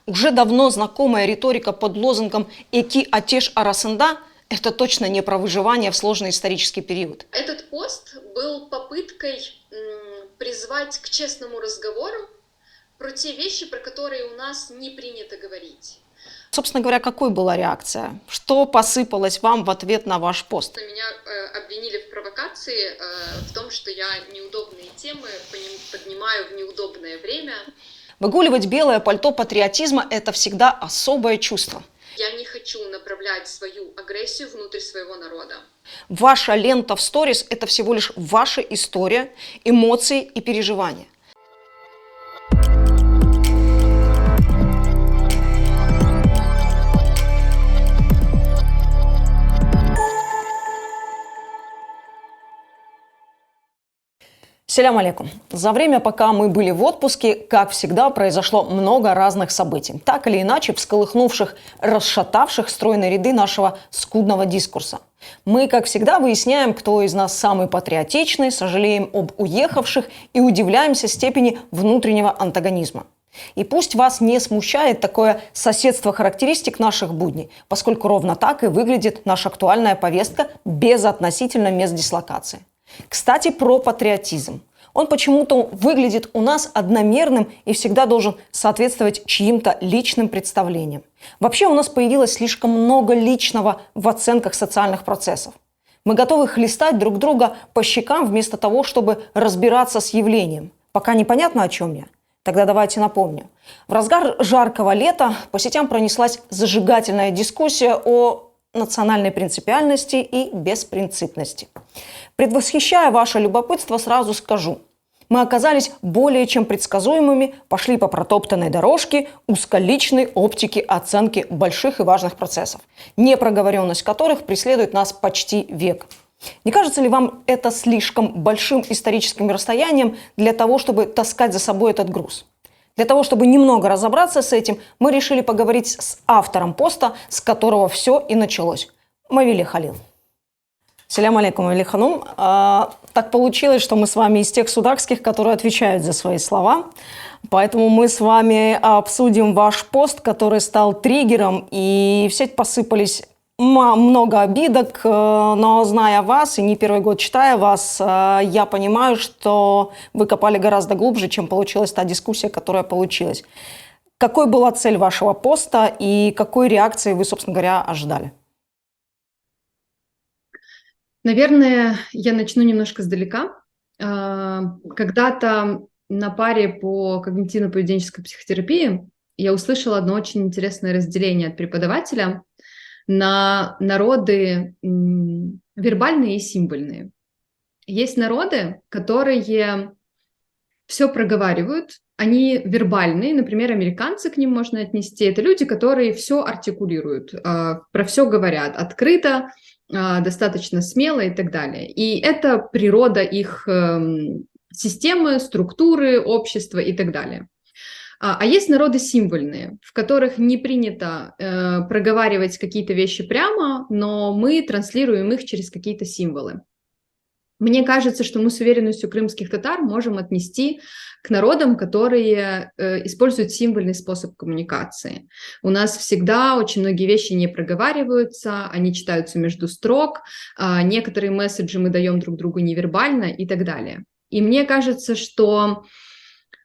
Уже давно знакомая риторика под лозунгом «Эки атеш арасында» – это точно не про выживание в сложный исторический период. Этот пост был попыткой призвать к честному разговору про те вещи, про которые у нас не принято говорить. Собственно говоря, какой была реакция? Что посыпалось вам в ответ на ваш пост? Меня обвинили в провокации, в том, что я неудобные темы поднимаю в неудобное время. Выгуливать белое пальто патриотизма – это всегда особое чувство. Я не хочу направлять свою агрессию внутрь своего народа. Ваша лента в сторис – это всего лишь ваша история, эмоции и переживания. Салям алейкум. За время, пока мы были в отпуске, как всегда, произошло много разных событий, так или иначе всколыхнувших, расшатавших стройные ряды нашего скудного дискурса. Мы, как всегда, выясняем, кто из нас самый патриотичный, сожалеем об уехавших и удивляемся степени внутреннего антагонизма. И пусть вас не смущает такое соседство характеристик наших будней, поскольку ровно так и выглядит наша актуальная повестка без относительно мест дислокации. Кстати, про патриотизм. Он почему-то выглядит у нас одномерным и всегда должен соответствовать чьим-то личным представлениям. Вообще у нас появилось слишком много личного в оценках социальных процессов. Мы готовы хлестать друг друга по щекам вместо того, чтобы разбираться с явлением. Пока непонятно, о чем я? Тогда давайте напомню. В разгар жаркого лета по сетям пронеслась зажигательная дискуссия о национальной принципиальности и беспринципности. Предвосхищая ваше любопытство, сразу скажу. Мы оказались более чем предсказуемыми, пошли по протоптанной дорожке узколичной оптики оценки больших и важных процессов, непроговоренность которых преследует нас почти век. Не кажется ли вам это слишком большим историческим расстоянием для того, чтобы таскать за собой этот груз? Для того, чтобы немного разобраться с этим, мы решили поговорить с автором поста, с которого все и началось. Мавили Халил. Салям алейкум, Мавили Ханум. Так получилось, что мы с вами из тех судакских, которые отвечают за свои слова. Поэтому мы с вами обсудим ваш пост, который стал триггером, и в сеть посыпались много обидок, но зная вас и не первый год читая вас, я понимаю, что вы копали гораздо глубже, чем получилась та дискуссия, которая получилась. Какой была цель вашего поста и какой реакции вы, собственно говоря, ожидали? Наверное, я начну немножко сдалека. Когда-то на паре по когнитивно-поведенческой психотерапии я услышала одно очень интересное разделение от преподавателя на народы вербальные и символьные. Есть народы, которые все проговаривают, они вербальные, например, американцы к ним можно отнести. Это люди, которые все артикулируют, про все говорят открыто, достаточно смело и так далее. И это природа их системы, структуры, общества и так далее. А есть народы символьные, в которых не принято проговаривать какие-то вещи прямо, но мы транслируем их через какие-то символы. Мне кажется, что мы с уверенностью крымских татар можем отнести к народам, которые используют символьный способ коммуникации. У нас всегда очень многие вещи не проговариваются, они читаются между строк, некоторые месседжи мы даем друг другу невербально и так далее. И мне кажется, что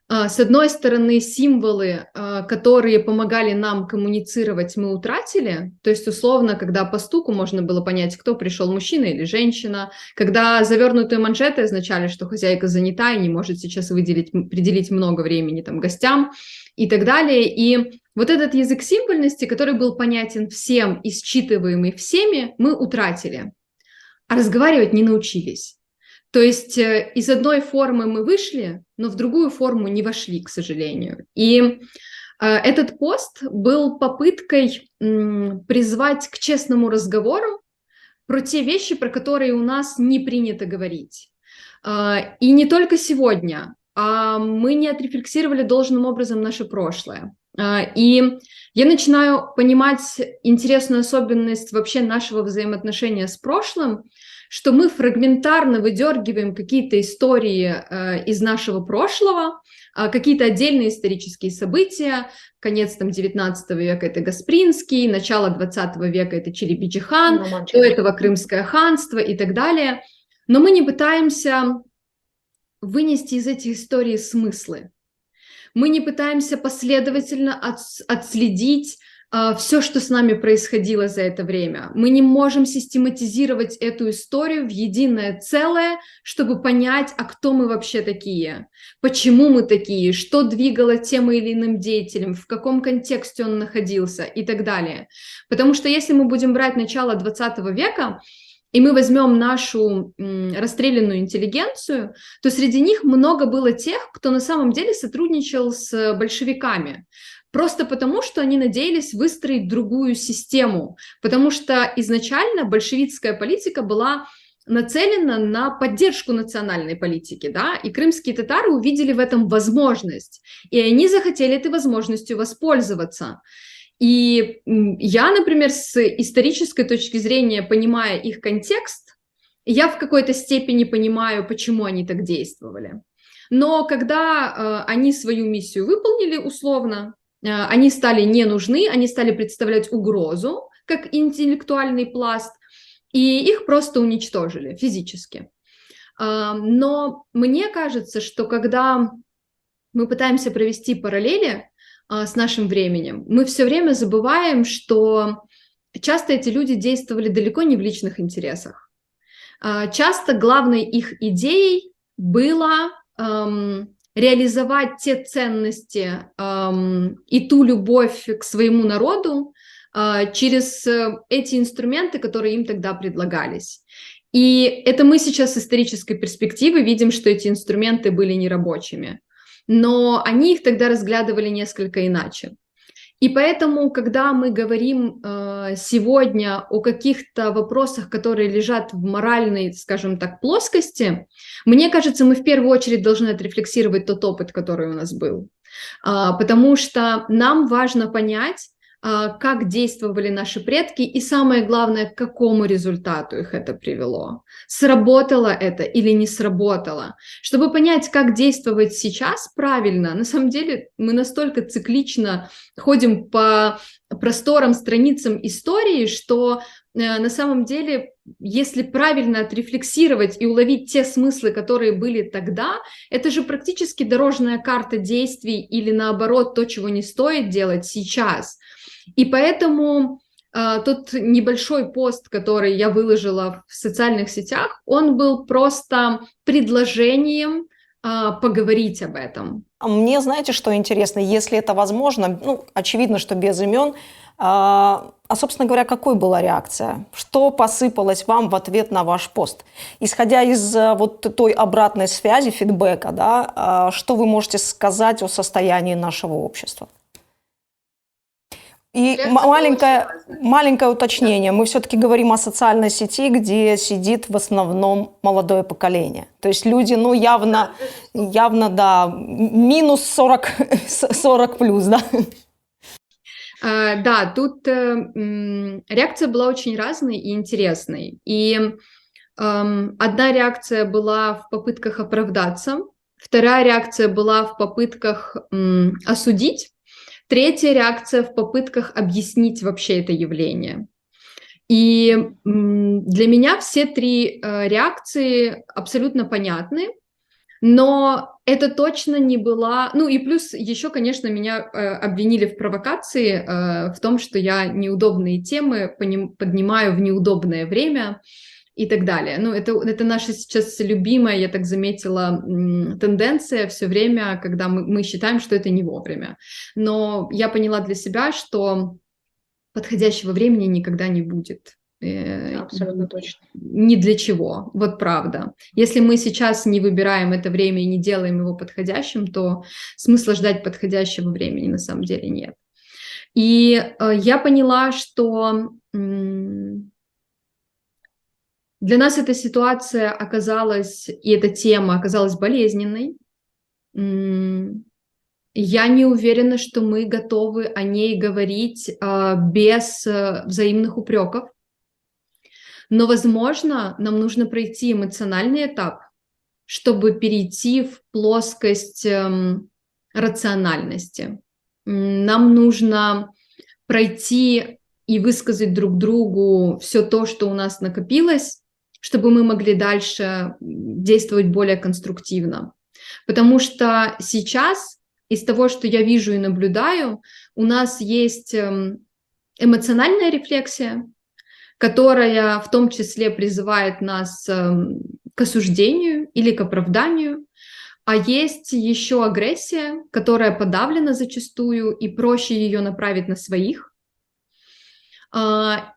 с одной стороны, символы, которые помогали нам коммуницировать, мы утратили. То есть, условно, когда по стуку можно было понять, кто пришел, мужчина или женщина. Когда завернутые манжеты означали, что хозяйка занята и не может сейчас приделить много времени там, гостям и так далее. И вот этот язык символьности, который был понятен всем и считываемый всеми, мы утратили. А разговаривать не научились. То есть из одной формы мы вышли, но в другую форму не вошли, к сожалению. И этот пост был попыткой призвать к честному разговору про те вещи, про которые у нас не принято говорить. И не только сегодня, мы не отрефлексировали должным образом наше прошлое. И я начинаю понимать интересную особенность вообще нашего взаимоотношения с прошлым, что мы фрагментарно выдергиваем какие-то истории из нашего прошлого, какие-то отдельные исторические события. Конец там 19 века — это Гаспринский, начало 20 века — это Челебиджи-хан, до этого Крымское ханство и так далее. Но мы не пытаемся вынести из этих историй смыслы. Мы не пытаемся последовательно отследить все, что с нами происходило за это время. Мы не можем систематизировать эту историю в единое целое, чтобы понять, а кто мы вообще такие, почему мы такие, что двигало тем или иным деятелем, в каком контексте он находился и так далее. Потому что если мы будем брать начало 20 века, и мы возьмем нашу расстрелянную интеллигенцию, то среди них много было тех, кто на самом деле сотрудничал с большевиками. Просто потому, что они надеялись выстроить другую систему. Потому что изначально большевистская политика была нацелена на поддержку национальной политики, да, и крымские татары увидели в этом возможность, и они захотели этой возможностью воспользоваться. И я, например, с исторической точки зрения, понимая их контекст, я в какой-то степени понимаю, почему они так действовали. Но когда они свою миссию выполнили условно, они стали не нужны, они стали представлять угрозу, как интеллектуальный пласт, и их просто уничтожили физически. Но мне кажется, что когда мы пытаемся провести параллели с нашим временем, мы все время забываем, что часто эти люди действовали далеко не в личных интересах. Часто главной их идеей было реализовать те ценности и ту любовь к своему народу через эти инструменты, которые им тогда предлагались. И это мы сейчас с исторической перспективы видим, что эти инструменты были нерабочими. Но они их тогда разглядывали несколько иначе. И поэтому, когда мы говорим сегодня о каких-то вопросах, которые лежат в моральной, скажем так, плоскости, мне кажется, мы в первую очередь должны отрефлексировать тот опыт, который у нас был. Потому что нам важно понять, как действовали наши предки, и самое главное, к какому результату их это привело. Сработало это или не сработало. Чтобы понять, как действовать сейчас правильно, на самом деле мы настолько циклично ходим по просторам, страницам истории, что на самом деле, если правильно отрефлексировать и уловить те смыслы, которые были тогда, это же практически дорожная карта действий или наоборот то, чего не стоит делать сейчас. И поэтому тот небольшой пост, который я выложила в социальных сетях, он был просто предложением поговорить об этом. А мне, знаете, что интересно, если это возможно, ну, очевидно, что без имен, собственно говоря, какой была реакция? Что посыпалось вам в ответ на ваш пост? Исходя из вот той обратной связи, фидбэка, да, что вы можете сказать о состоянии нашего общества? И маленькое уточнение. Мы все-таки говорим о социальной сети, где сидит в основном молодое поколение. То есть люди, ну, явно, да, минус 40 плюс, да? Да, тут реакция была очень разной и интересной. И одна реакция была в попытках оправдаться, вторая реакция была в попытках осудить, третья реакция в попытках объяснить вообще это явление. И для меня все три реакции абсолютно понятны, но это точно не была... Ну и плюс еще, конечно, меня обвинили в провокации, в том, что я неудобные темы поднимаю в неудобное время и так далее. Ну, это наша сейчас любимая, я так заметила, тенденция все время, когда мы считаем, что это не вовремя. Но я поняла для себя, что подходящего времени никогда не будет. Абсолютно точно. Ни для чего, вот правда. Если мы сейчас не выбираем это время и не делаем его подходящим, то смысла ждать подходящего времени на самом деле нет. И я поняла, что... Для нас эта ситуация оказалась, и эта тема оказалась болезненной. Я не уверена, что мы готовы о ней говорить без взаимных упреков. Но, возможно, нам нужно пройти эмоциональный этап, чтобы перейти в плоскость рациональности. Нам нужно пройти и высказать друг другу все то, что у нас накопилось, чтобы мы могли дальше действовать более конструктивно. Потому что сейчас, из того, что я вижу и наблюдаю, у нас есть эмоциональная рефлексия, которая в том числе призывает нас к осуждению или к оправданию, а есть еще агрессия, которая подавлена зачастую, и проще ее направить на своих.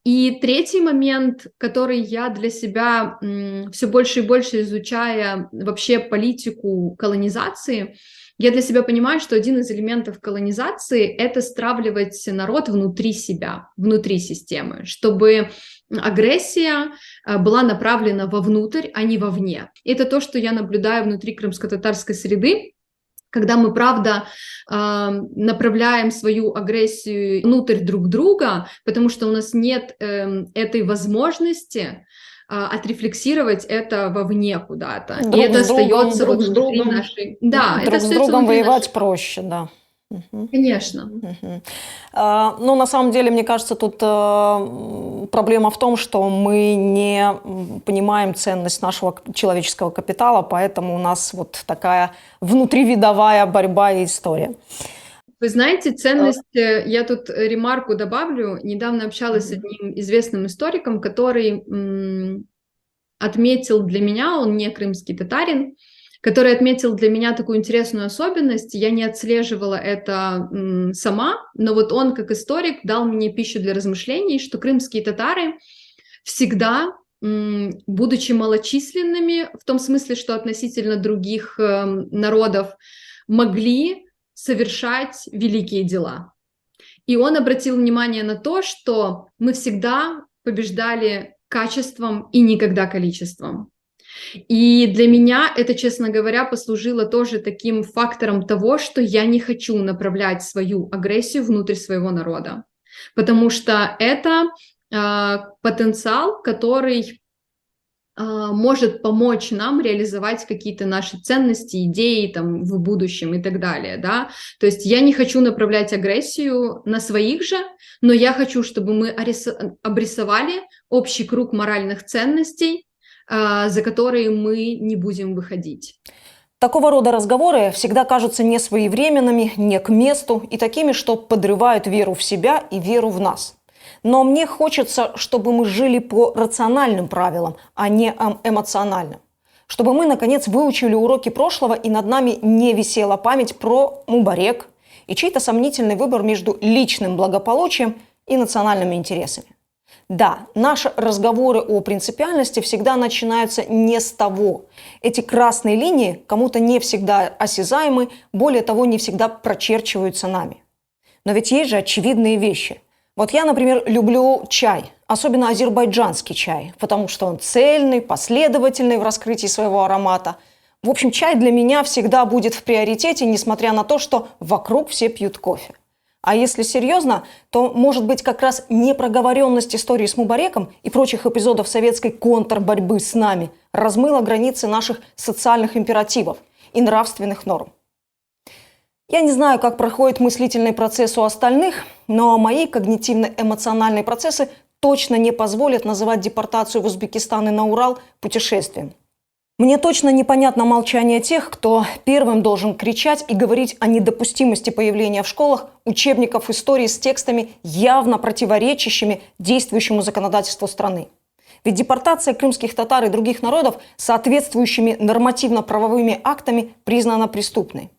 И третий момент, который я для себя все больше и больше изучая вообще политику колонизации, я для себя понимаю, что один из элементов колонизации – это стравливать народ внутри себя, внутри системы, чтобы агрессия была направлена вовнутрь, а не вовне. Это то, что я наблюдаю внутри крымско-татарской среды, когда мы, правда, направляем свою агрессию внутрь друг друга, потому что у нас нет этой возможности отрефлексировать это вовне куда-то. И это остается вот внутри нашей... Да, друг с другом воевать проще, да. Конечно. Ну, на самом деле, мне кажется, тут проблема в том, что мы не понимаем ценность нашего человеческого капитала, поэтому у нас вот такая внутривидовая борьба и история. Вы знаете, ценность, я тут ремарку добавлю, недавно общалась с одним известным историком, который отметил для меня, он не крымский татарин, который отметил для меня такую интересную особенность. Я не отслеживала это сама, но вот он, как историк, дал мне пищу для размышлений, что крымские татары всегда, будучи малочисленными, в том смысле, что относительно других народов, могли совершать великие дела. И он обратил внимание на то, что мы всегда побеждали качеством и никогда количеством. И для меня это, честно говоря, послужило тоже таким фактором того, что я не хочу направлять свою агрессию внутрь своего народа, потому что это потенциал, который может помочь нам реализовать какие-то наши ценности, идеи там, в будущем и так далее. Да? То есть я не хочу направлять агрессию на своих же, но я хочу, чтобы мы обрисовали общий круг моральных ценностей, за которые мы не будем выходить. Такого рода разговоры всегда кажутся несвоевременными, не к месту и такими, что подрывают веру в себя и веру в нас. Но мне хочется, чтобы мы жили по рациональным правилам, а не эмоциональным. Чтобы мы, наконец, выучили уроки прошлого и над нами не висела память про Мубарек и чей-то сомнительный выбор между личным благополучием и национальными интересами. Да, наши разговоры о принципиальности всегда начинаются не с того. Эти красные линии кому-то не всегда осязаемы, более того, не всегда прочерчиваются нами. Но ведь есть же очевидные вещи. Вот я, например, люблю чай, особенно азербайджанский чай, потому что он цельный, последовательный в раскрытии своего аромата. В общем, чай для меня всегда будет в приоритете, несмотря на то, что вокруг все пьют кофе. А если серьезно, то, может быть, как раз непроговоренность истории с Мубареком и прочих эпизодов советской контрборьбы с нами размыла границы наших социальных императивов и нравственных норм. Я не знаю, как проходит мыслительный процесс у остальных, но мои когнитивно-эмоциональные процессы точно не позволят называть депортацию в Узбекистан и на Урал путешествием. Мне точно непонятно молчание тех, кто первым должен кричать и говорить о недопустимости появления в школах учебников истории с текстами, явно противоречащими действующему законодательству страны. Ведь депортация крымских татар и других народов соответствующими нормативно-правовыми актами признана преступной.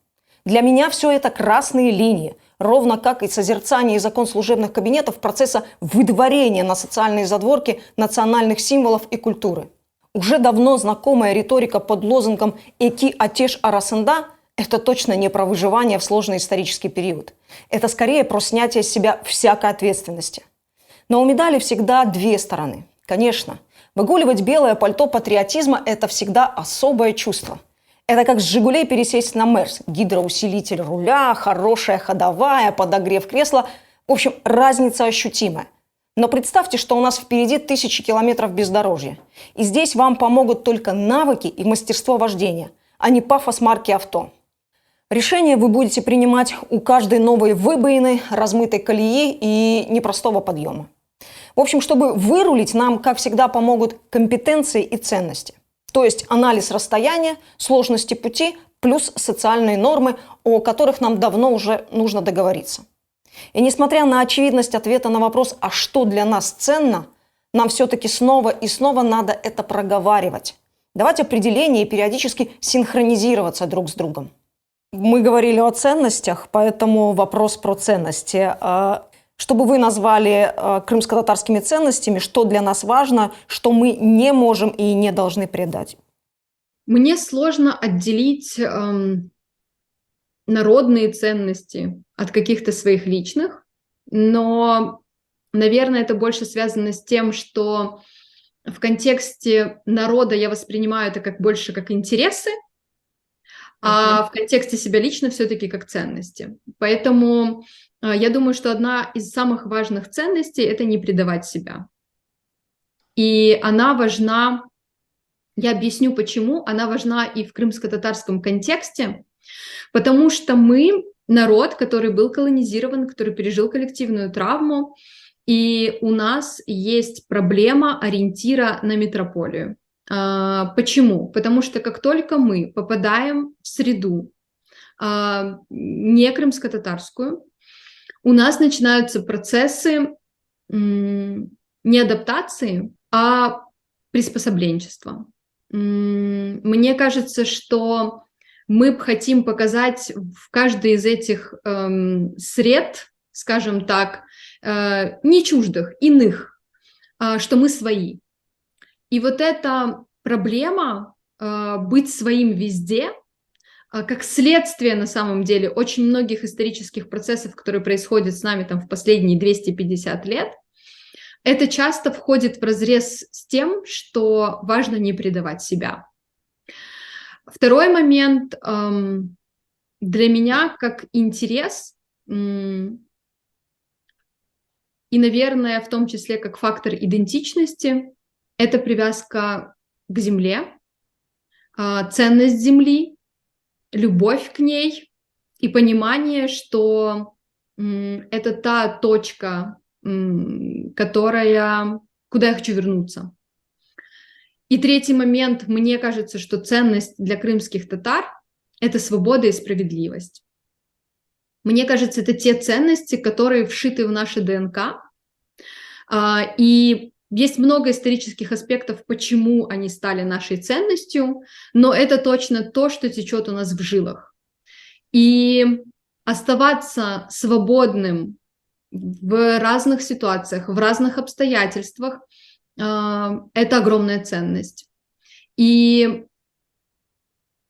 Для меня все это красные линии, ровно как и созерцание и закон служебных кабинетов процесса выдворения на социальные задворки национальных символов и культуры. Уже давно знакомая риторика под лозунгом «Эки атеш арасында» – это точно не про выживание в сложный исторический период. Это скорее про снятие с себя всякой ответственности. Но у медали всегда две стороны. Конечно, выгуливать белое пальто патриотизма – это всегда особое чувство. Это как с «Жигулей» пересесть на «Мерс». Гидроусилитель руля, хорошая ходовая, подогрев кресла. В общем, разница ощутимая. Но представьте, что у нас впереди тысячи километров бездорожья. И здесь вам помогут только навыки и мастерство вождения, а не пафос марки авто. Решение вы будете принимать у каждой новой выбоины, размытой колеи и непростого подъема. В общем, чтобы вырулить, нам, как всегда, помогут компетенции и ценности. То есть анализ расстояния, сложности пути плюс социальные нормы, о которых нам давно уже нужно договориться. И несмотря на очевидность ответа на вопрос, а что для нас ценно, нам все-таки снова и снова надо это проговаривать. Давать определения и периодически синхронизироваться друг с другом. Мы говорили о ценностях, поэтому вопрос про ценности. Что бы вы назвали крымско-татарскими ценностями, что для нас важно, что мы не можем и не должны предать? Мне сложно отделить народные ценности от каких-то своих личных, но, наверное, это больше связано с тем, что в контексте народа я воспринимаю это больше как интересы, а в контексте себя лично все-таки как ценности. Поэтому я думаю, что одна из самых важных ценностей – это не предавать себя. И она важна, я объясню почему, она важна и в крымско-татарском контексте, потому что мы народ, который был колонизирован, который пережил коллективную травму, и у нас есть проблема ориентира на метрополию. Почему? Потому что как только мы попадаем в среду не крымско-татарскую, у нас начинаются процессы не адаптации, а приспособленчества. Мне кажется, что мы хотим показать в каждой из этих сред, скажем так, не чуждых, иных, что мы свои. И вот эта проблема быть своим везде, как следствие, на самом деле, очень многих исторических процессов, которые происходят с нами в последние 250 лет, это часто входит вразрез с тем, что важно не предавать себя. Второй момент для меня как интерес, и, наверное, в том числе как фактор идентичности, это привязка к земле, ценность земли, любовь к ней и понимание, что это та точка, куда я хочу вернуться. И третий момент, мне кажется, что ценность для крымских татар – это свобода и справедливость. Мне кажется, это те ценности, которые вшиты в наше ДНК. И есть много исторических аспектов, почему они стали нашей ценностью, но это точно то, что течет у нас в жилах. И оставаться свободным в разных ситуациях, в разных обстоятельствах – это огромная ценность. И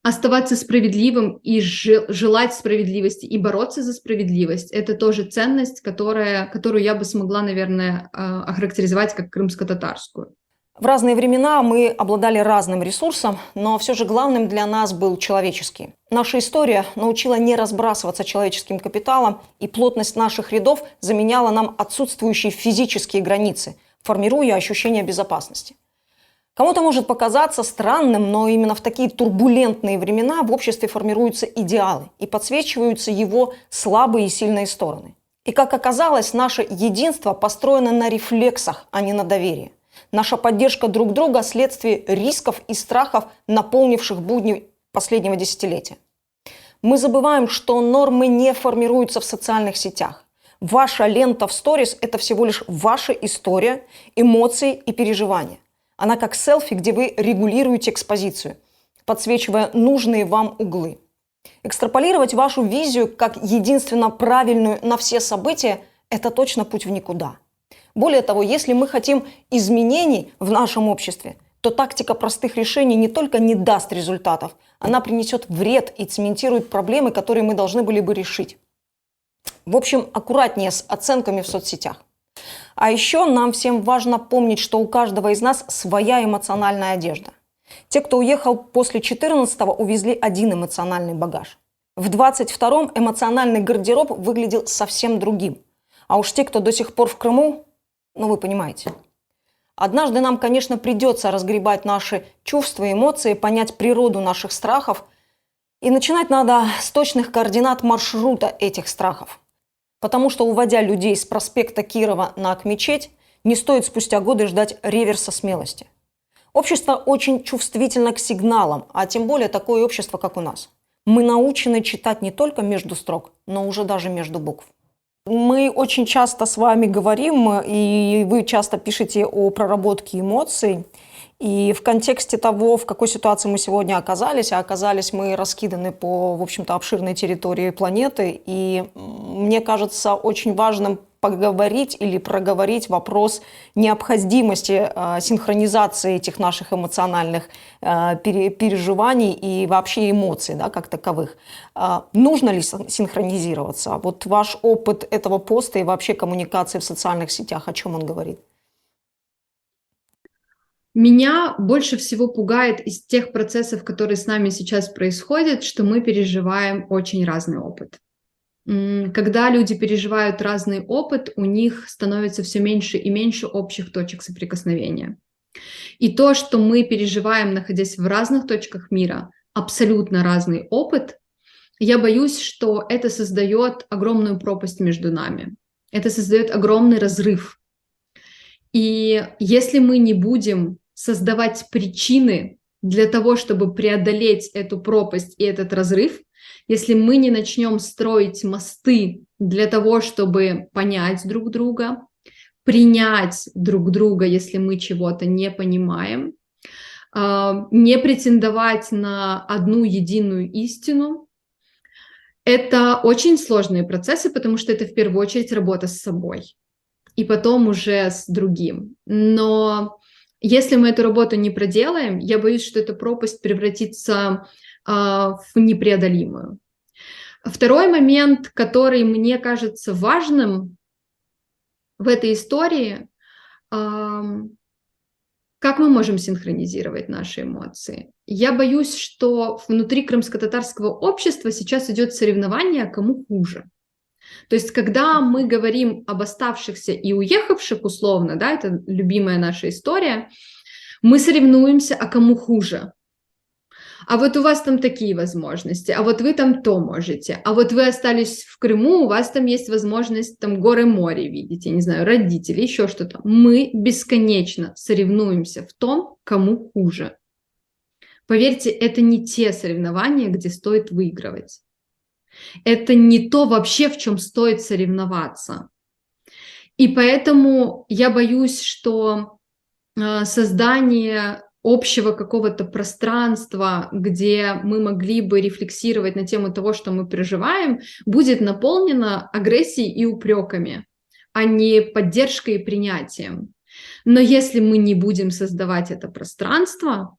оставаться справедливым и желать справедливости и бороться за справедливость – это тоже ценность, которую я бы смогла, наверное, охарактеризовать как крымско-татарскую. В разные времена мы обладали разным ресурсом, но все же главным для нас был человеческий. Наша история научила не разбрасываться человеческим капиталом, и плотность наших рядов заменяла нам отсутствующие физические границы, формируя ощущение безопасности. Кому-то может показаться странным, но именно в такие турбулентные времена в обществе формируются идеалы и подсвечиваются его слабые и сильные стороны. И, как оказалось, наше единство построено на рефлексах, а не на доверии. Наша поддержка друг друга – следствие рисков и страхов, наполнивших будни последнего десятилетия. Мы забываем, что нормы не формируются в социальных сетях. Ваша лента в сторис – это всего лишь ваша история, эмоции и переживания. Она как селфи, где вы регулируете экспозицию, подсвечивая нужные вам углы. Экстраполировать вашу визию как единственно правильную на все события – это точно путь в никуда. Более того, если мы хотим изменений в нашем обществе, то тактика простых решений не только не даст результатов, она принесет вред и цементирует проблемы, которые мы должны были бы решить. В общем, аккуратнее с оценками в соцсетях. А еще нам всем важно помнить, что у каждого из нас своя эмоциональная одежда. Те, кто уехал после 14-го, увезли один эмоциональный багаж. В 22-м эмоциональный гардероб выглядел совсем другим. А уж те, кто до сих пор в Крыму, ну вы понимаете. Однажды нам, конечно, придется разгребать наши чувства и эмоции, понять природу наших страхов. И начинать надо с точных координат маршрута этих страхов. Потому что, уводя людей с проспекта Кирова на Акмечеть, не стоит спустя годы ждать реверса смелости. Общество очень чувствительно к сигналам, а тем более такое общество, как у нас. Мы научены читать не только между строк, но уже даже между букв. Мы очень часто с вами говорим, и вы часто пишете о проработке эмоций. И в контексте того, в какой ситуации мы сегодня оказались, а оказались мы раскиданы по, в общем-то, обширной территории планеты, и мне кажется очень важным поговорить или проговорить вопрос необходимости синхронизации этих наших эмоциональных переживаний и вообще эмоций, да, как таковых. Нужно ли синхронизироваться? Вот ваш опыт этого поста и вообще коммуникации в социальных сетях, о чем он говорит? Меня больше всего пугает из тех процессов, которые с нами сейчас происходят, что мы переживаем очень разный опыт. Когда люди переживают разный опыт, у них становится все меньше и меньше общих точек соприкосновения. И то, что мы переживаем, находясь в разных точках мира, абсолютно разный опыт, я боюсь, что это создает огромную пропасть между нами. Это создает огромный разрыв. И если мы не будем создавать причины для того, чтобы преодолеть эту пропасть и этот разрыв, если мы не начнем строить мосты для того, чтобы понять друг друга, принять друг друга, если мы чего-то не понимаем, не претендовать на одну единую истину, это очень сложные процессы, потому что это в первую очередь работа с собой и потом уже с другим. Но если мы эту работу не проделаем, я боюсь, что эта пропасть превратится в непреодолимую. Второй момент, который мне кажется важным в этой истории, как мы можем синхронизировать наши эмоции. Я боюсь, что внутри крымско-татарского общества сейчас идет соревнование, кому хуже. То есть, когда мы говорим об оставшихся и уехавших, условно, да, это любимая наша история, мы соревнуемся, а кому хуже. А вот у вас там такие возможности, а вот вы там то можете, а вот вы остались в Крыму, у вас там есть возможность там горы, море видите, не знаю, родители, еще что-то. Мы бесконечно соревнуемся в том, кому хуже. Поверьте, это не те соревнования, где стоит выигрывать. Это не то вообще, в чем стоит соревноваться. И поэтому я боюсь, что создание общего какого-то пространства, где мы могли бы рефлексировать на тему того, что мы переживаем, будет наполнено агрессией и упреками, а не поддержкой и принятием. Но если мы не будем создавать это пространство,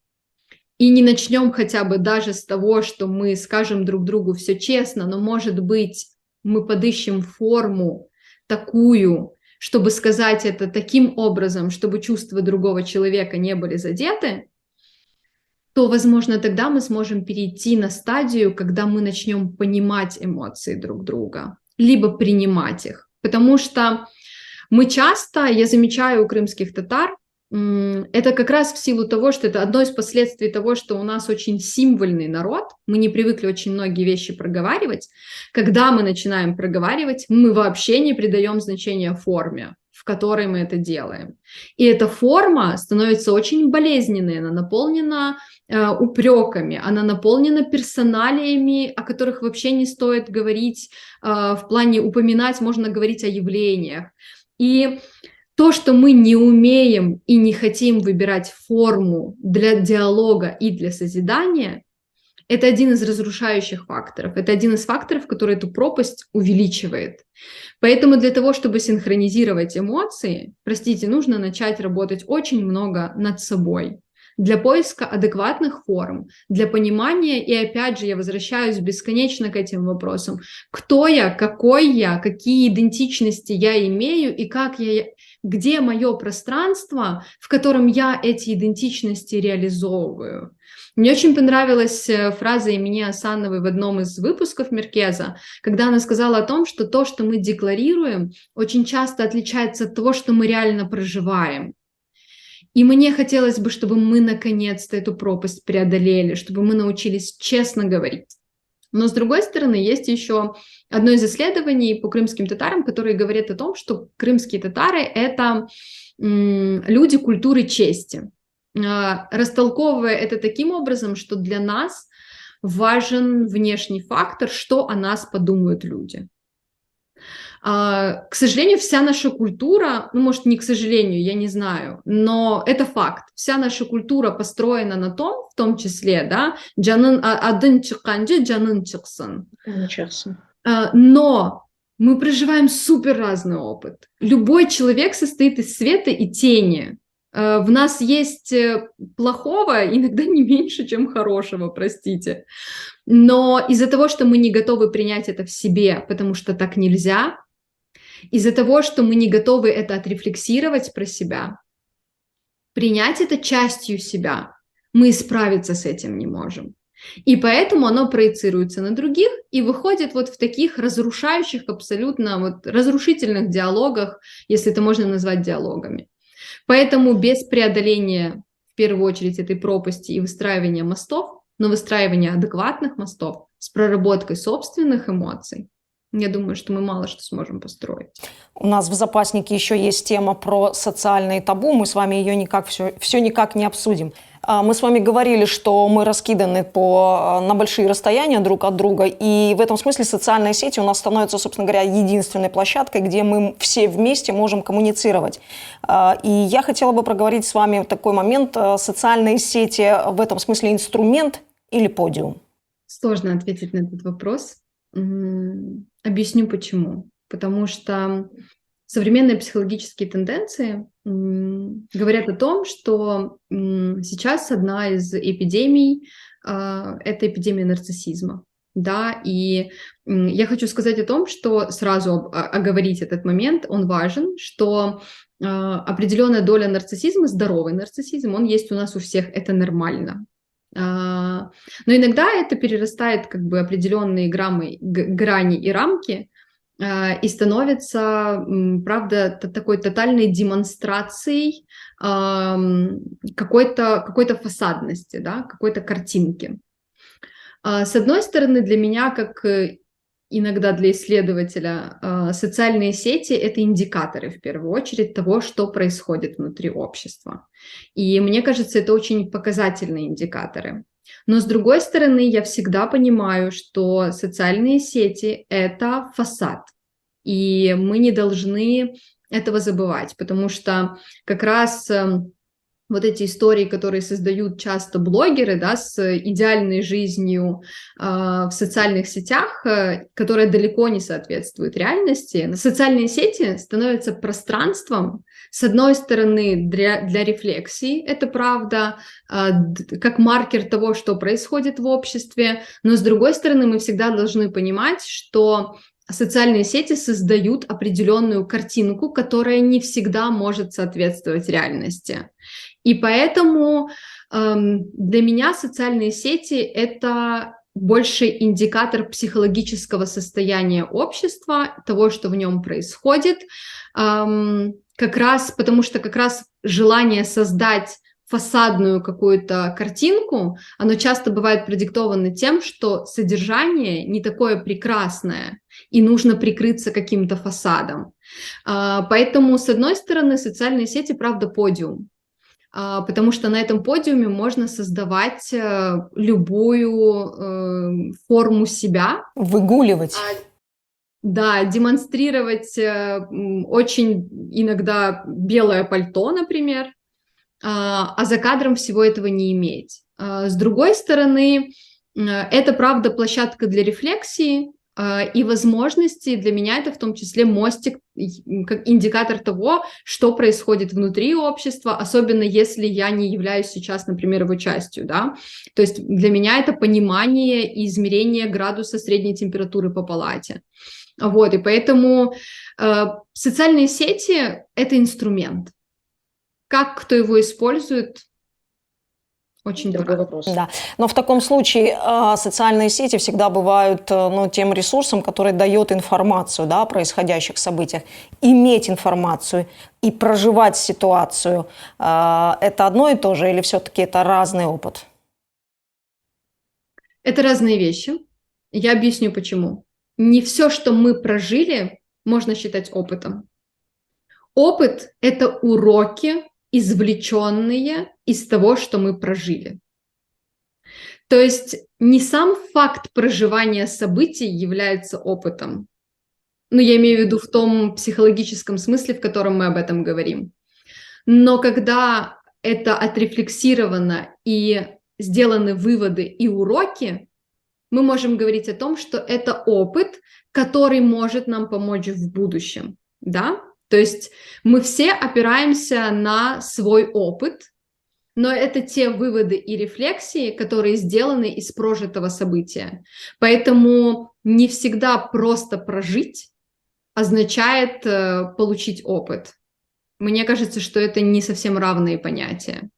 и не начнем хотя бы даже с того, что мы скажем друг другу все честно, но, может быть, мы подыщем форму такую, чтобы сказать это таким образом, чтобы чувства другого человека не были задеты, то, возможно, тогда мы сможем перейти на стадию, когда мы начнем понимать эмоции друг друга, либо принимать их. Потому что мы часто, я замечаю у крымских татар, это как раз в силу того, что это одно из последствий того, что у нас очень символьный народ, мы не привыкли очень многие вещи проговаривать. Когда мы начинаем проговаривать, мы вообще не придаем значения форме, в которой мы это делаем. И эта форма становится очень болезненной, она наполнена упреками, она наполнена персоналиями, о которых вообще не стоит говорить, в плане упоминать, можно говорить о явлениях. И то, что мы не умеем и не хотим выбирать форму для диалога и для созидания, это один из разрушающих факторов. Это один из факторов, который эту пропасть увеличивает. Поэтому для того, чтобы синхронизировать эмоции, простите, нужно начать работать очень много над собой. для поиска адекватных форм, для понимания, и опять же я возвращаюсь бесконечно к этим вопросам. Кто я, какой я, какие идентичности я имею и где мое пространство, в котором я эти идентичности реализовываю. Мне очень понравилась фраза Эмини Асановой в одном из выпусков Меркеза, когда она сказала о том, что то, что мы декларируем, очень часто отличается от того, что мы реально проживаем. И мне хотелось бы, чтобы мы наконец-то эту пропасть преодолели, чтобы мы научились честно говорить. Но, с другой стороны, есть еще одно из исследований по крымским татарам, которые говорят о том, что крымские татары – это люди культуры чести. Растолковывая это таким образом, что для нас важен внешний фактор, что о нас подумают люди. К сожалению, вся наша культура, ну, может, не к сожалению, я не знаю, но это факт. Вся наша культура построена на том, в том числе, да, адын чыкканчы жанын чыксын. Но мы проживаем супер разный опыт. Любой человек состоит из света и тени. В нас есть плохого иногда не меньше, чем хорошего, простите. Но из-за того, что мы не готовы принять это в себе, потому что так нельзя, из-за того, что мы не готовы это отрефлексировать про себя, принять это частью себя, мы справиться с этим не можем. И поэтому оно проецируется на других и выходит вот в таких разрушающих, абсолютно вот разрушительных диалогах, если это можно назвать диалогами. Поэтому без преодоления, в первую очередь, этой пропасти и выстраивания мостов, но выстраивания адекватных мостов с проработкой собственных эмоций, я думаю, что мы мало что сможем построить. У нас в запаснике еще есть тема про социальные табу. Мы с вами ее все никак не обсудим. Мы с вами говорили, что мы раскиданы на большие расстояния друг от друга, и в этом смысле социальные сети у нас становятся, собственно говоря, единственной площадкой, где мы все вместе можем коммуницировать. И я хотела бы проговорить с вами такой момент. Социальные сети в этом смысле инструмент или подиум? Сложно ответить на этот вопрос. Объясню почему. Потому что современные психологические тенденции говорят о том, что сейчас одна из эпидемий – это эпидемия нарциссизма. Да, и я хочу сказать о том, что сразу оговорить этот момент, он важен, что определенная доля нарциссизма, здоровый нарциссизм, он есть у нас у всех, это нормально. Но иногда это перерастает как бы определенные грани и рамки и становится, правда, такой тотальной демонстрацией какой-то фасадности, да, какой-то картинки. С одной стороны, для меня, как иногда для исследователя, социальные сети – это индикаторы, в первую очередь, того, что происходит внутри общества. И мне кажется, это очень показательные индикаторы. Но с другой стороны, я всегда понимаю, что социальные сети – это фасад. И мы не должны этого забывать, потому что как раз вот эти истории, которые создают часто блогеры, да, с идеальной жизнью в социальных сетях, которая далеко не соответствует реальности. Социальные сети становятся пространством, с одной стороны, для рефлексии, это правда, как маркер того, что происходит в обществе, но с другой стороны, мы всегда должны понимать, что социальные сети создают определенную картинку, которая не всегда может соответствовать реальности. И поэтому для меня социальные сети – это больше индикатор психологического состояния общества, того, что в нем происходит, как раз потому что как раз желание создать фасадную какую-то картинку, оно часто бывает продиктовано тем, что содержание не такое прекрасное, и нужно прикрыться каким-то фасадом. Поэтому, с одной стороны, социальные сети, правда, подиум, потому что на этом подиуме можно создавать любую форму себя. Выгуливать. Да, демонстрировать очень иногда белое пальто, например, а за кадром всего этого не иметь. С другой стороны, это, правда, площадка для рефлексии, и возможности. Для меня это в том числе мостик, как индикатор того, что происходит внутри общества, особенно если я не являюсь сейчас, например, его частью, да. То есть для меня это понимание и измерение градуса средней температуры по палате. Вот, и поэтому социальные сети – это инструмент. Как кто его использует, очень Другой по-разному. вопрос. Да. Но в таком случае социальные сети всегда бывают тем ресурсом, который дает информацию, да, о происходящих событиях. Иметь информацию и проживать ситуацию – это одно и то же или все-таки это разный опыт? Это разные вещи. Я объясню почему. Не все, что мы прожили, можно считать опытом. Опыт – это уроки, извлеченные из того, что мы прожили. То есть не сам факт проживания событий является опытом. Ну, я имею в виду в том психологическом смысле, в котором мы об этом говорим. Но когда это отрефлексировано и сделаны выводы и уроки, мы можем говорить о том, что это опыт, который может нам помочь в будущем, да? То есть мы все опираемся на свой опыт, но это те выводы и рефлексии, которые сделаны из прожитого события. Поэтому не всегда просто прожить означает получить опыт. Мне кажется, что это не совсем равные понятия.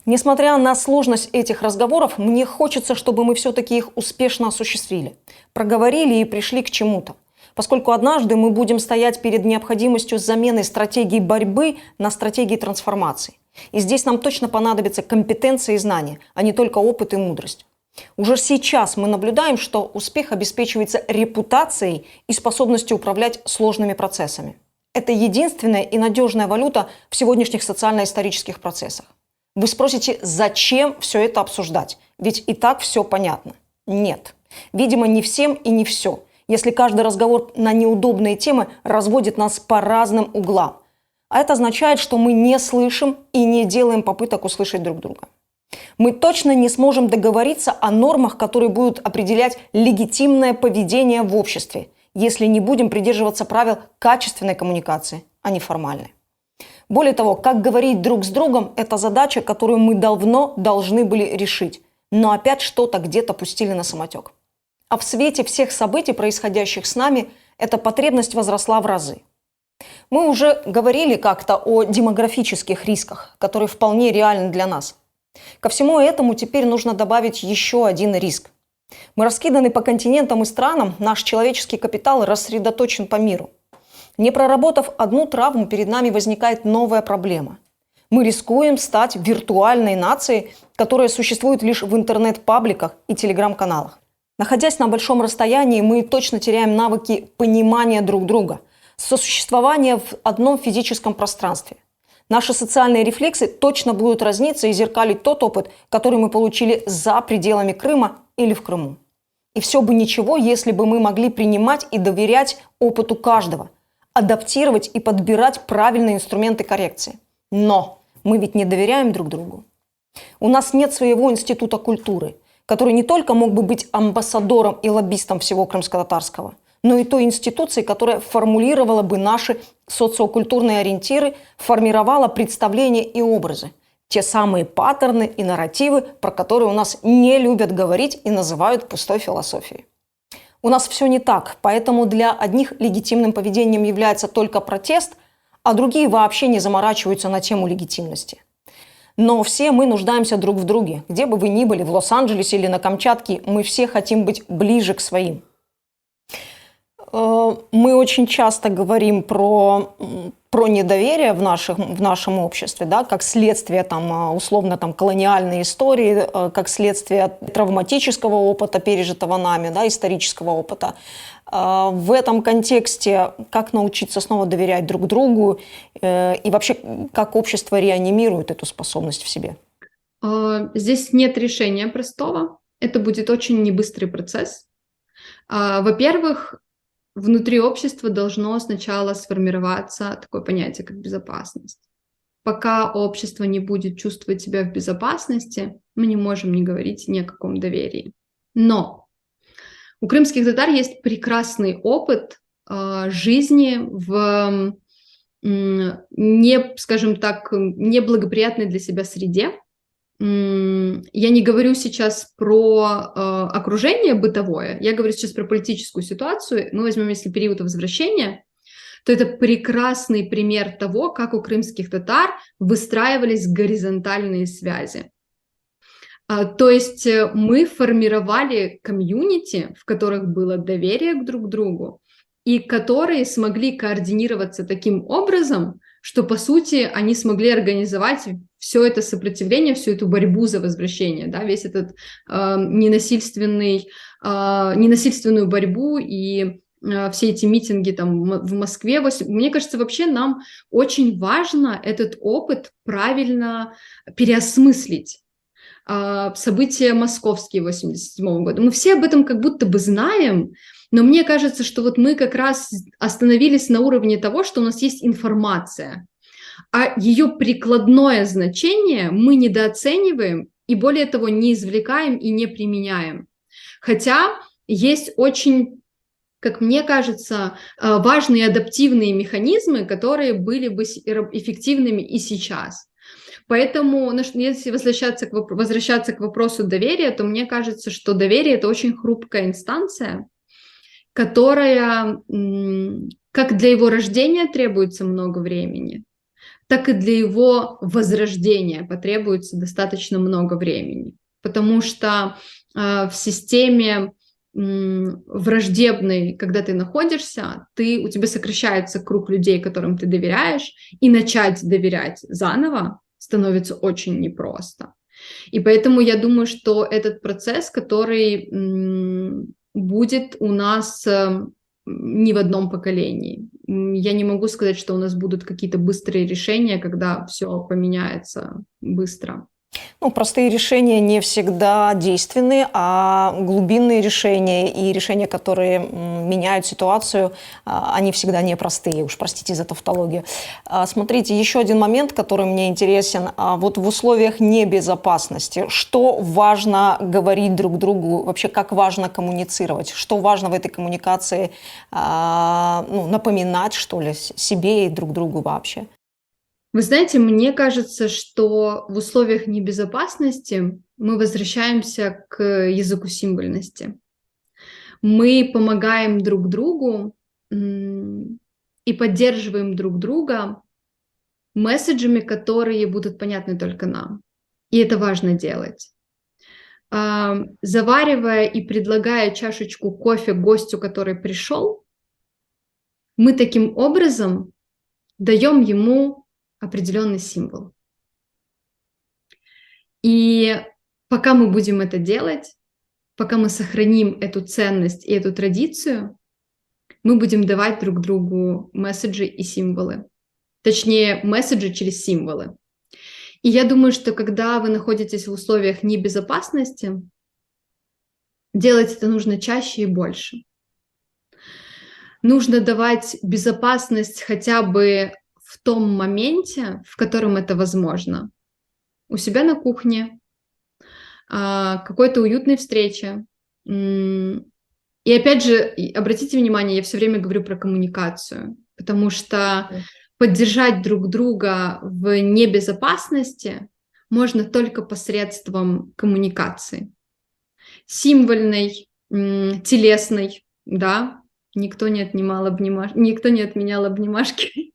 Несмотря на сложность этих разговоров, мне хочется, чтобы мы все-таки их успешно осуществили, проговорили и пришли к чему-то. Поскольку однажды мы будем стоять перед необходимостью замены стратегии борьбы на стратегии трансформации. И здесь нам точно понадобятся компетенции и знания, а не только опыт и мудрость. Уже сейчас мы наблюдаем, что успех обеспечивается репутацией и способностью управлять сложными процессами. Это единственная и надежная валюта в сегодняшних социально-исторических процессах. Вы спросите, зачем все это обсуждать? Ведь и так все понятно. Нет. Видимо, не всем и не все. Если каждый разговор на неудобные темы разводит нас по разным углам. А это означает, что мы не слышим и не делаем попыток услышать друг друга. Мы точно не сможем договориться о нормах, которые будут определять легитимное поведение в обществе, если не будем придерживаться правил качественной коммуникации, а не формальной. Более того, как говорить друг с другом – это задача, которую мы давно должны были решить, но опять что-то где-то пустили на самотек. А в свете всех событий, происходящих с нами, эта потребность возросла в разы. Мы уже говорили как-то о демографических рисках, которые вполне реальны для нас. Ко всему этому теперь нужно добавить еще один риск. Мы раскиданы по континентам и странам, наш человеческий капитал рассредоточен по миру. Не проработав одну травму, перед нами возникает новая проблема. Мы рискуем стать виртуальной нацией, которая существует лишь в интернет-пабликах и телеграм-каналах. Находясь на большом расстоянии, мы точно теряем навыки понимания друг друга, сосуществования в одном физическом пространстве. Наши социальные рефлексы точно будут разниться и зеркалить тот опыт, который мы получили за пределами Крыма или в Крыму. И все бы ничего, если бы мы могли принимать и доверять опыту каждого, адаптировать и подбирать правильные инструменты коррекции. Но мы ведь не доверяем друг другу. У нас нет своего института культуры, который не только мог бы быть амбассадором и лоббистом всего крымско-татарского, но и той институцией, которая формулировала бы наши социокультурные ориентиры, формировала представления и образы. Те самые паттерны и нарративы, про которые у нас не любят говорить и называют пустой философией. У нас все не так, поэтому для одних легитимным поведением является только протест, а другие вообще не заморачиваются на тему легитимности. Но все мы нуждаемся друг в друге. Где бы вы ни были, в Лос-Анджелесе или на Камчатке, мы все хотим быть ближе к своим. Мы очень часто говорим про недоверие в нашем обществе, да, как следствие условно колониальной истории, как следствие травматического опыта, пережитого нами, да, исторического опыта. В этом контексте как научиться снова доверять друг другу и вообще как общество реанимирует эту способность в себе? Здесь нет решения простого. Это будет очень небыстрый процесс. Во-первых, внутри общества должно сначала сформироваться такое понятие, как безопасность. Пока общество не будет чувствовать себя в безопасности, мы не можем не говорить ни о каком доверии. Но У крымских татар есть прекрасный опыт жизни в не, скажем так, неблагоприятной для себя среде. Я не говорю сейчас про окружение бытовое, я говорю сейчас про политическую ситуацию. Мы возьмем, если период возвращения, то это прекрасный пример того, как у крымских татар выстраивались горизонтальные связи. То есть мы формировали комьюнити, в которых было доверие друг к другу, и которые смогли координироваться таким образом, что, по сути, они смогли организовать все это сопротивление, всю эту борьбу за возвращение, да, весь этот ненасильственную борьбу и все эти митинги там в Москве. Мне кажется, вообще нам очень важно этот опыт правильно переосмыслить. События московские 1987 года. Мы все об этом как будто бы знаем, но мне кажется, что вот мы как раз остановились на уровне того, что у нас есть информация, а ее прикладное значение мы недооцениваем и, более того, не извлекаем и не применяем. Хотя есть очень, как мне кажется, важные адаптивные механизмы, которые были бы эффективными и сейчас. Поэтому, если возвращаться к вопросу доверия, то мне кажется, что доверие – это очень хрупкая инстанция, которая, как для его рождения требуется много времени, так и для его возрождения потребуется достаточно много времени. Потому что в системе враждебной, когда ты находишься, у тебя сокращается круг людей, которым ты доверяешь, и начать доверять заново становится очень непросто. И поэтому я думаю, что этот процесс, который будет у нас не в одном поколении. Я не могу сказать, что у нас будут какие-то быстрые решения, когда все поменяется быстро. Ну, простые решения не всегда действенны, а глубинные решения и решения, которые меняют ситуацию, они всегда непростые, уж простите за тавтологию. Смотрите, еще один момент, который мне интересен. Вот в условиях небезопасности, что важно говорить друг другу, вообще как важно коммуницировать, что важно в этой коммуникации напоминать, что ли, себе и друг другу вообще? Вы знаете, мне кажется, что в условиях небезопасности мы возвращаемся к языку символьности. Мы помогаем друг другу и поддерживаем друг друга месседжами, которые будут понятны только нам. И это важно делать. Заваривая и предлагая чашечку кофе гостю, который пришел, мы таким образом даем ему определенный символ. И пока мы будем это делать, пока мы сохраним эту ценность и эту традицию, мы будем давать друг другу месседжи и символы. Точнее, месседжи через символы. И я думаю, что когда вы находитесь в условиях небезопасности, делать это нужно чаще и больше. Нужно давать безопасность хотя бы в том моменте, в котором это возможно. У себя на кухне, какой-то уютной встрече. И опять же, обратите внимание, я все время говорю про коммуникацию, потому что поддержать друг друга в небезопасности можно только посредством коммуникации. Символьной, телесной, да, никто не отменял обнимашки.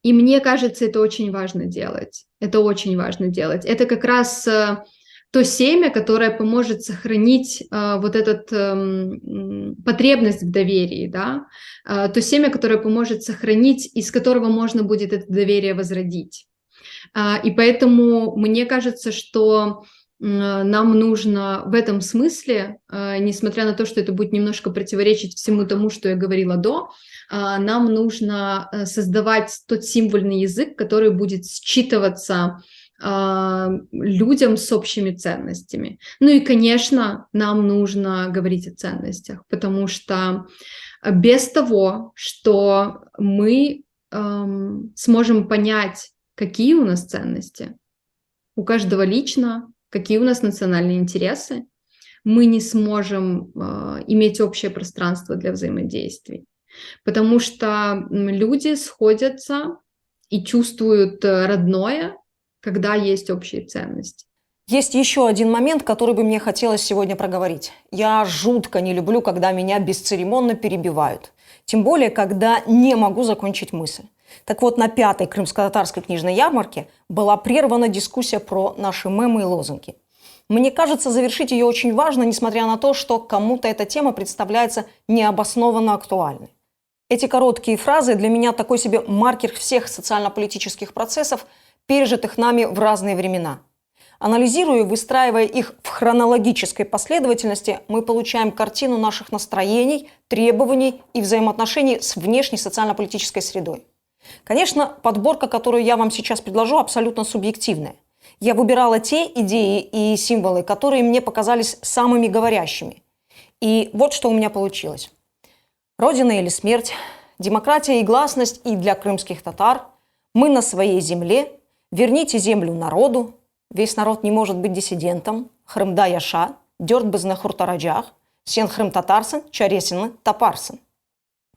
И мне кажется, это очень важно делать. Это очень важно делать. Это как раз то семя, которое поможет сохранить вот эту потребность в доверии, да? То семя, которое поможет сохранить, из которого можно будет это доверие возродить. И поэтому мне кажется, что нам нужно в этом смысле, несмотря на то, что это будет немножко противоречить всему тому, что я говорила до, нам нужно создавать тот символьный язык, который будет считываться людям с общими ценностями. Ну и, конечно, нам нужно говорить о ценностях, потому что без того, что мы сможем понять, какие у нас ценности, у каждого лично, какие у нас национальные интересы, мы не сможем иметь общее пространство для взаимодействий. Потому что люди сходятся и чувствуют родное, когда есть общие ценности. Есть еще один момент, который бы мне хотелось сегодня проговорить. Я жутко не люблю, когда меня бесцеремонно перебивают. Тем более, когда не могу закончить мысль. Так вот, на 5-й крымско-татарской книжной ярмарке была прервана дискуссия про наши мемы и лозунги. Мне кажется, завершить ее очень важно, несмотря на то, что кому-то эта тема представляется необоснованно актуальной. Эти короткие фразы для меня такой себе маркер всех социально-политических процессов, пережитых нами в разные времена. Анализируя и выстраивая их в хронологической последовательности, мы получаем картину наших настроений, требований и взаимоотношений с внешней социально-политической средой. Конечно, подборка, которую я вам сейчас предложу, абсолютно субъективная. Я выбирала те идеи и символы, которые мне показались самыми говорящими. И вот что у меня получилось. Родина или смерть, демократия и гласность и для крымских татар, мы на своей земле, верните землю народу, весь народ не может быть диссидентом, Хрымда яша, дёрт без на хуртараджах, сен хрым татарсын, чаресины тапарсын.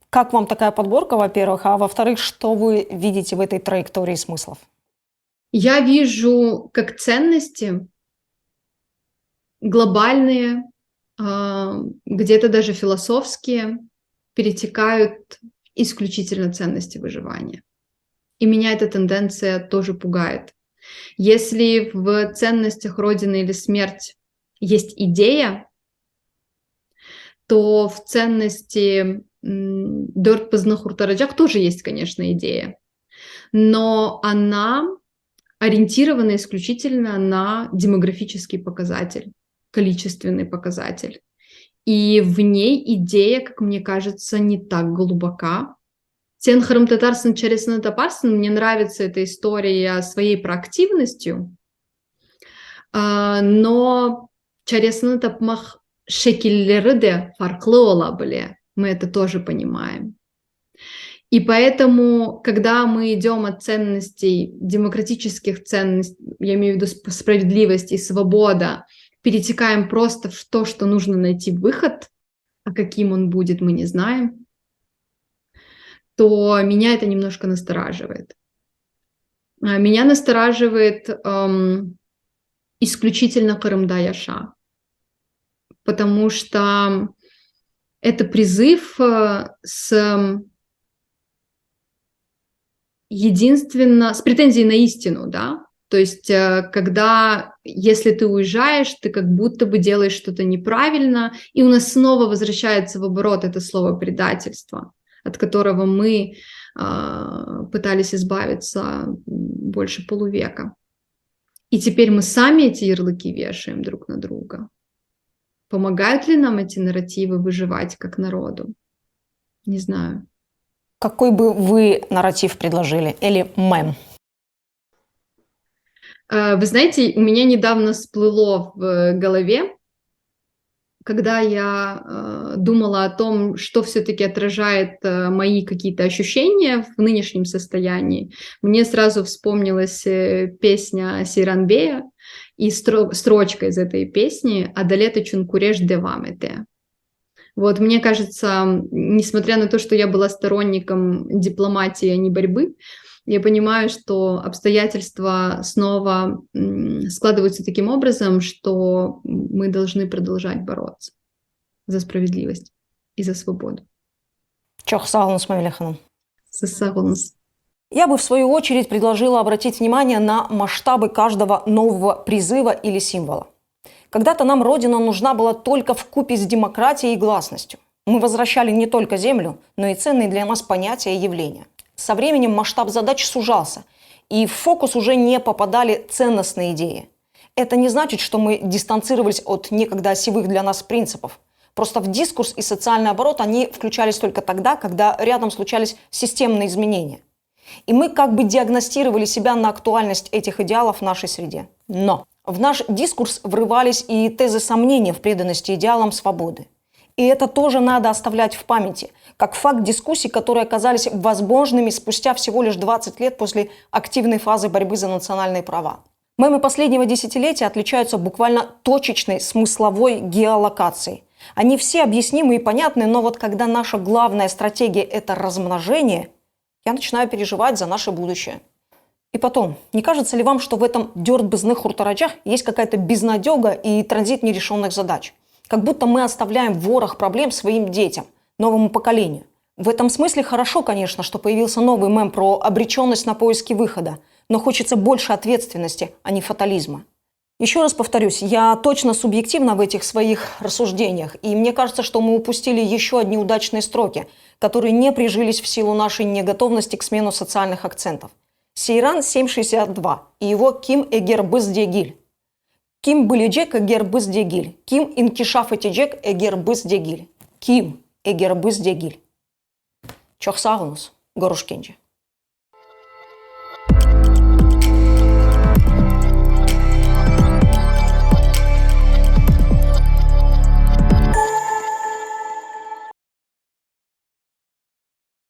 Как вам такая подборка, во-первых, а во-вторых, что вы видите в этой траектории смыслов? Я вижу как ценности глобальные, где-то даже философские, перетекают исключительно ценности выживания. И меня эта тенденция тоже пугает. Если в ценностях Родина или смерть есть идея, то в ценности Дёрт Пызны Хуртараджак тоже есть, конечно, идея. Но она ориентирована исключительно на демографический показатель, количественный показатель. И в ней идея, как мне кажется, не так глубока. Сен хрым татарсын, чаресины тапарсын, мне нравится эта история своей проактивностью, но чаресины тапмах шекиллері де фарклы ола біле, мы это тоже понимаем. И поэтому, когда мы идем от ценностей, демократических ценностей, я имею в виду справедливость и свобода, перетекаем просто в то, что нужно найти выход, а каким он будет, мы не знаем, то меня это немножко настораживает. Меня настораживает исключительно Хрымда яша, потому что это призыв с претензией на истину, да? То есть, когда, если ты уезжаешь, ты как будто бы делаешь что-то неправильно, и у нас снова возвращается в оборот это слово предательство, от которого мы пытались избавиться больше полувека. И теперь мы сами эти ярлыки вешаем друг на друга. Помогают ли нам эти нарративы выживать как народу? Не знаю. Какой бы вы нарратив предложили или мем? Вы знаете, у меня недавно всплыло в голове, когда я думала о том, что все-таки отражает мои какие-то ощущения в нынешнем состоянии, мне сразу вспомнилась песня Сейранбея и строчка из этой песни «Адалеты чункуреш девамете». Вот, мне кажется, несмотря на то, что я была сторонником дипломатии, а не борьбы, я понимаю, что обстоятельства снова складываются таким образом, что мы должны продолжать бороться за справедливость и за свободу. Чох сағыныз, Мамиля ханым. Сағыныз. Я бы, в свою очередь, предложила обратить внимание на масштабы каждого нового призыва или символа. Когда-то нам Родина нужна была только вкупе с демократией и гласностью. Мы возвращали не только землю, но и ценные для нас понятия и явления. Со временем масштаб задач сужался, и в фокус уже не попадали ценностные идеи. Это не значит, что мы дистанцировались от некогда осевых для нас принципов. Просто в дискурс и социальный оборот они включались только тогда, когда рядом случались системные изменения. И мы как бы диагностировали себя на актуальность этих идеалов в нашей среде. Но в наш дискурс врывались и тезы сомнения в преданности идеалам свободы. И это тоже надо оставлять в памяти, как факт дискуссий, которые оказались возможными спустя всего лишь 20 лет после активной фазы борьбы за национальные права. Мемы последнего десятилетия отличаются буквально точечной смысловой геолокацией. Они все объяснимы и понятны, но вот когда наша главная стратегия – это размножение, я начинаю переживать за наше будущее. И потом, не кажется ли вам, что в этом дёрт-бізних хуртараджах есть какая-то безнадега и транзит нерешенных задач? Как будто мы оставляем ворох проблем своим детям, новому поколению. В этом смысле хорошо, конечно, что появился новый мем про обреченность на поиски выхода, но хочется больше ответственности, а не фатализма. Еще раз повторюсь, я точно субъективна в этих своих рассуждениях, и мне кажется, что мы упустили еще одни удачные строки, которые не прижились в силу нашей неготовности к смену социальных акцентов. Сейран 762 и его Ким эгер быз-дегиль. Ким былиджек эгер быз-дегиль. Ким инкишаф этиджек эгер быз-дегиль. Ким эгер быз-дегиль. Чох сағыныз, Горушкенже.